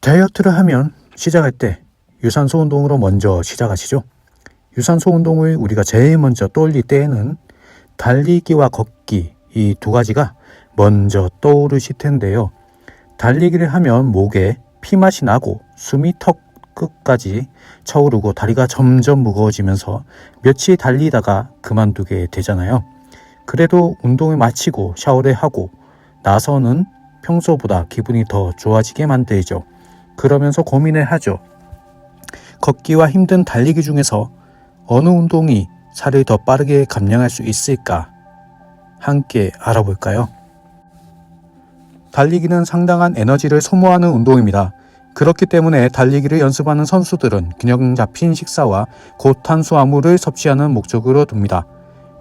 다이어트를 하면 시작할 때 유산소 운동으로 먼저 시작하시죠. 유산소 운동을 우리가 제일 먼저 떠올릴 때에는 달리기와 걷기, 이 두 가지가 먼저 떠오르실 텐데요. 달리기를 하면 목에 피맛이 나고 숨이 턱 끝까지 차오르고 다리가 점점 무거워지면서 며칠 달리다가 그만두게 되잖아요. 그래도 운동을 마치고 샤워를 하고 나서는 평소보다 기분이 더 좋아지게 만들죠. 그러면서 고민을 하죠. 걷기와 힘든 달리기 중에서 어느 운동이 살을 더 빠르게 감량할 수 있을까? 함께 알아볼까요? 달리기는 상당한 에너지를 소모하는 운동입니다. 그렇기 때문에 달리기를 연습하는 선수들은 균형 잡힌 식사와 고탄수화물을 섭취하는 목적으로 둡니다.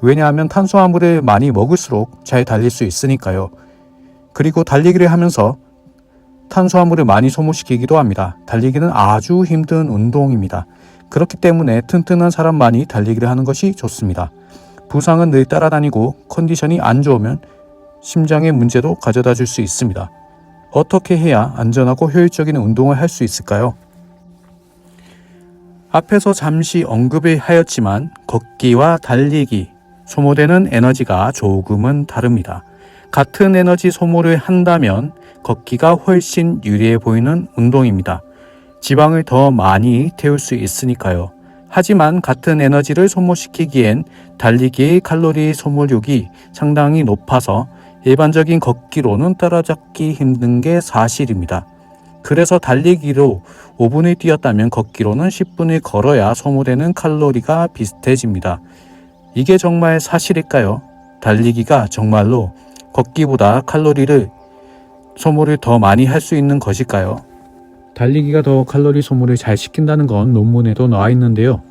왜냐하면 탄수화물을 많이 먹을수록 잘 달릴 수 있으니까요. 그리고 달리기를 하면서 탄수화물을 많이 소모시키기도 합니다. 달리기는 아주 힘든 운동입니다. 그렇기 때문에 튼튼한 사람만이 달리기를 하는 것이 좋습니다. 부상은 늘 따라다니고 컨디션이 안 좋으면 심장에 문제도 가져다 줄 수 있습니다. 어떻게 해야 안전하고 효율적인 운동을 할 수 있을까요? 앞에서 잠시 언급을 하였지만 걷기와 달리기, 소모되는 에너지가 조금은 다릅니다. 같은 에너지 소모를 한다면 걷기가 훨씬 유리해 보이는 운동입니다. 지방을 더 많이 태울 수 있으니까요. 하지만 같은 에너지를 소모시키기엔 달리기의 칼로리 소모력이 상당히 높아서 일반적인 걷기로는 따라잡기 힘든 게 사실입니다. 그래서 달리기로 5분을 뛰었다면 걷기로는 10분을 걸어야 소모되는 칼로리가 비슷해집니다. 이게 정말 사실일까요? 달리기가 정말로 걷기보다 칼로리를 소모를 더 많이 할 수 있는 것일까요? 달리기가 더 칼로리 소모를 잘 시킨다는 건 논문에도 나와 있는데요.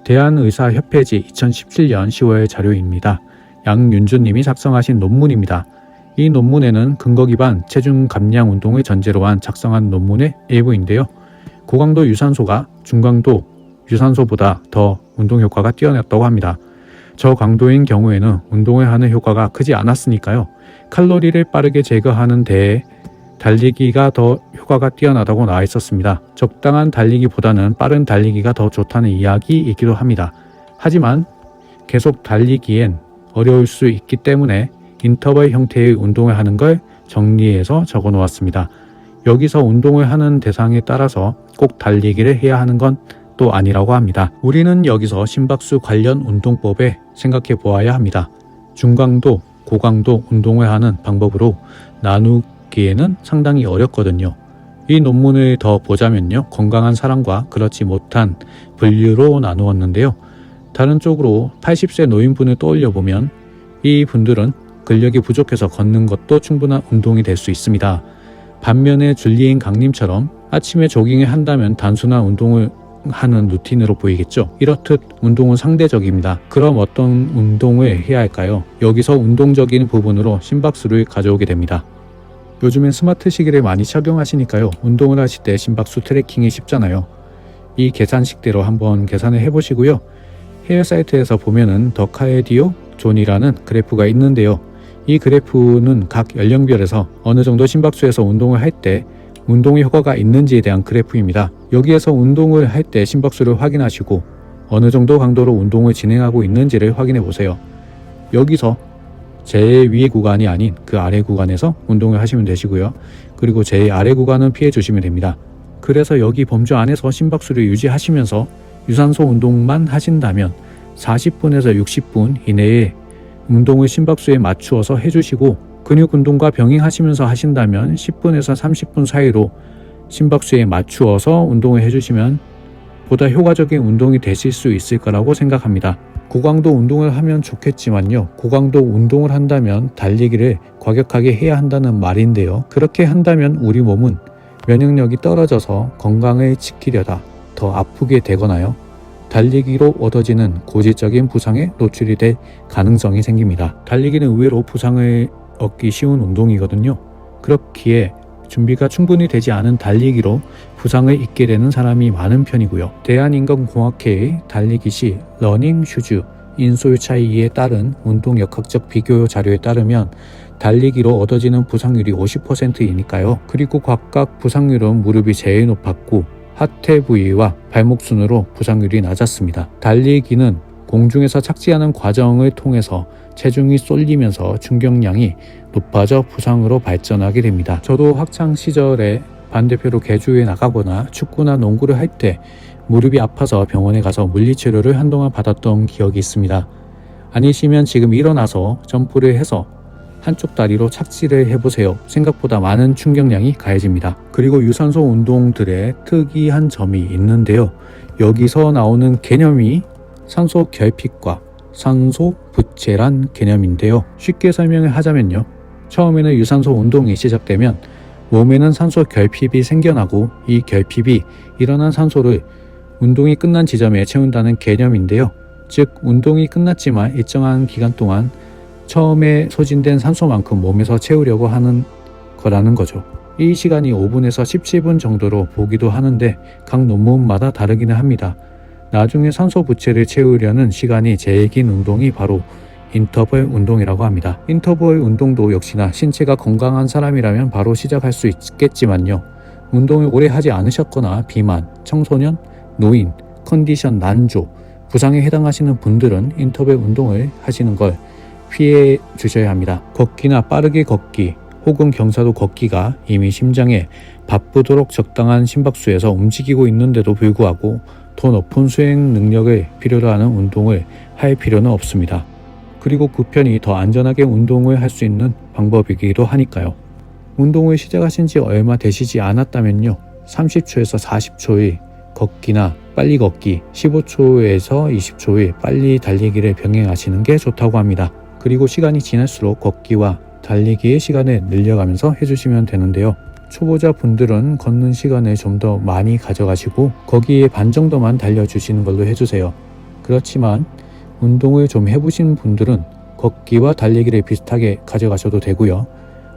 대한의사협회지 2017년 10월 자료입니다. 양윤주님이 작성하신 논문입니다. 이 논문에는 근거 기반 체중 감량 운동을 전제로 한 작성한 논문의 일부인데요. 고강도 유산소가 중강도 유산소보다 더 운동 효과가 뛰어났다고 합니다. 저강도인 경우에는 운동을 하는 효과가 크지 않았으니까요. 칼로리를 빠르게 제거하는 데에 달리기가 더 효과가 뛰어나다고 나와 있었습니다. 적당한 달리기보다는 빠른 달리기가 더 좋다는 이야기이기도 합니다. 하지만 계속 달리기엔 어려울 수 있기 때문에 인터벌 형태의 운동을 하는 걸 정리해서 적어 놓았습니다. 여기서 운동을 하는 대상에 따라서 꼭 달리기를 해야 하는 건 또 아니라고 합니다. 우리는 여기서 심박수 관련 운동법에 생각해 보아야 합니다. 중강도, 고강도 운동을 하는 방법으로 나누기에는 상당히 어렵거든요. 이 논문을 더 보자면요. 건강한 사람과 그렇지 못한 분류로 나누었는데요. 다른 쪽으로 80세 노인분을 떠올려 보면 이 분들은 근력이 부족해서 걷는 것도 충분한 운동이 될 수 있습니다. 반면에 줄리엔 강님처럼 아침에 조깅을 한다면 단순한 운동을 하는 루틴으로 보이겠죠. 이렇듯 운동은 상대적입니다. 그럼 어떤 운동을 해야 할까요? 여기서 운동적인 부분으로 심박수를 가져오게 됩니다. 요즘엔 스마트 시계를 많이 착용하시니까요. 운동을 하실 때 심박수 트래킹이 쉽잖아요. 이 계산식대로 한번 계산을 해보시고요. 해외 사이트에서 보면은 더 카디오 존이라는 그래프가 있는데요. 이 그래프는 각 연령별에서 어느 정도 심박수에서 운동을 할 때 운동의 효과가 있는지에 대한 그래프입니다. 여기에서 운동을 할 때 심박수를 확인하시고 어느 정도 강도로 운동을 진행하고 있는지를 확인해 보세요. 여기서 제일 위의 구간이 아닌 그 아래 구간에서 운동을 하시면 되시고요. 그리고 제일 아래 구간은 피해 주시면 됩니다. 그래서 여기 범주 안에서 심박수를 유지하시면서 유산소 운동만 하신다면 40분에서 60분 이내에 운동을 심박수에 맞추어서 해주시고 근육 운동과 병행하시면서 하신다면 10분에서 30분 사이로 심박수에 맞추어서 운동을 해주시면 보다 효과적인 운동이 되실 수 있을 거라고 생각합니다. 고강도 운동을 하면 좋겠지만요. 고강도 운동을 한다면 달리기를 과격하게 해야 한다는 말인데요. 그렇게 한다면 우리 몸은 면역력이 떨어져서 건강을 지키려다 더 아프게 되거나요. 달리기로 얻어지는 고질적인 부상에 노출이 될 가능성이 생깁니다. 달리기는 의외로 부상을 얻기 쉬운 운동이거든요. 그렇기에 준비가 충분히 되지 않은 달리기로 부상을 입게 되는 사람이 많은 편이고요. 대한인간공학회의 달리기 시 러닝 슈즈 인솔 차이에 따른 운동 역학적 비교 자료에 따르면 달리기로 얻어지는 부상률이 50%이니까요. 그리고 각각 부상률은 무릎이 제일 높았고 하체 부위와 발목 순으로 부상률이 낮았습니다. 달리기는 공중에서 착지하는 과정을 통해서 체중이 쏠리면서 충격량이 높아져 부상으로 발전하게 됩니다. 저도 학창 시절에 반대표로 개주에 나가거나 축구나 농구를 할 때 무릎이 아파서 병원에 가서 물리치료를 한동안 받았던 기억이 있습니다. 아니시면 지금 일어나서 점프를 해서 한쪽 다리로 착지를 해보세요. 생각보다 많은 충격량이 가해집니다. 그리고 유산소 운동들의 특이한 점이 있는데요. 여기서 나오는 개념이 산소 결핍과 산소 부채란 개념인데요. 쉽게 설명을 하자면요. 처음에는 유산소 운동이 시작되면 몸에는 산소 결핍이 생겨나고 이 결핍이 일어난 산소를 운동이 끝난 지점에 채운다는 개념인데요. 즉 운동이 끝났지만 일정한 기간 동안 처음에 소진된 산소만큼 몸에서 채우려고 하는 거라는 거죠. 이 시간이 5분에서 17분 정도로 보기도 하는데 각 논문마다 다르기는 합니다. 나중에 산소 부채를 채우려는 시간이 제일 긴 운동이 바로 인터벌 운동이라고 합니다. 인터벌 운동도 역시나 신체가 건강한 사람이라면 바로 시작할 수 있겠지만요. 운동을 오래 하지 않으셨거나 비만, 청소년, 노인, 컨디션 난조, 부상에 해당하시는 분들은 인터벌 운동을 하시는 걸 피해 주셔야 합니다. 걷기나 빠르게 걷기 혹은 경사도 걷기가 이미 심장에 바쁘도록 적당한 심박수에서 움직이고 있는데도 불구하고 더 높은 수행 능력을 필요로 하는 운동을 할 필요는 없습니다. 그리고 그 편이 더 안전하게 운동을 할 수 있는 방법이기도 하니까요. 운동을 시작하신 지 얼마 되시지 않았다면요. 30초에서 40초의 걷기나 빨리 걷기, 15초에서 20초의 빨리 달리기를 병행하시는 게 좋다고 합니다. 그리고 시간이 지날수록 걷기와 달리기의 시간을 늘려가면서 해주시면 되는데요. 초보자 분들은 걷는 시간을 좀 더 많이 가져가시고 거기에 반 정도만 달려주시는 걸로 해주세요. 그렇지만 운동을 좀 해보신 분들은 걷기와 달리기를 비슷하게 가져가셔도 되고요.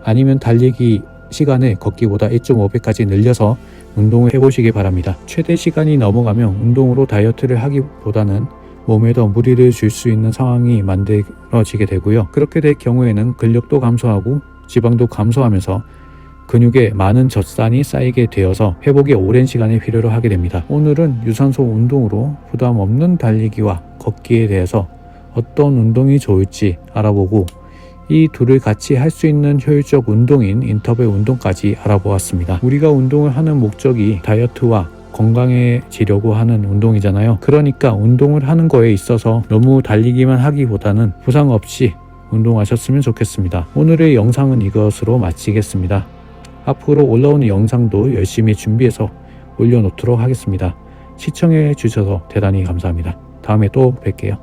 아니면 달리기 시간을 걷기보다 1.5배까지 늘려서 운동을 해보시기 바랍니다. 최대 시간이 넘어가면 운동으로 다이어트를 하기보다는 몸에 더 무리를 줄 수 있는 상황이 만들어지게 되고요. 그렇게 될 경우에는 근력도 감소하고 지방도 감소하면서 근육에 많은 젖산이 쌓이게 되어서 회복에 오랜 시간이 필요로 하게 됩니다. 오늘은 유산소 운동으로 부담 없는 달리기와 걷기에 대해서 어떤 운동이 좋을지 알아보고 이 둘을 같이 할 수 있는 효율적 운동인 인터벌 운동까지 알아보았습니다. 우리가 운동을 하는 목적이 다이어트와 건강해지려고 하는 운동이잖아요. 그러니까 운동을 하는 거에 있어서 너무 달리기만 하기보다는 부상 없이 운동하셨으면 좋겠습니다. 오늘의 영상은 이것으로 마치겠습니다. 앞으로 올라오는 영상도 열심히 준비해서 올려놓도록 하겠습니다. 시청해 주셔서 대단히 감사합니다. 다음에 또 뵐게요.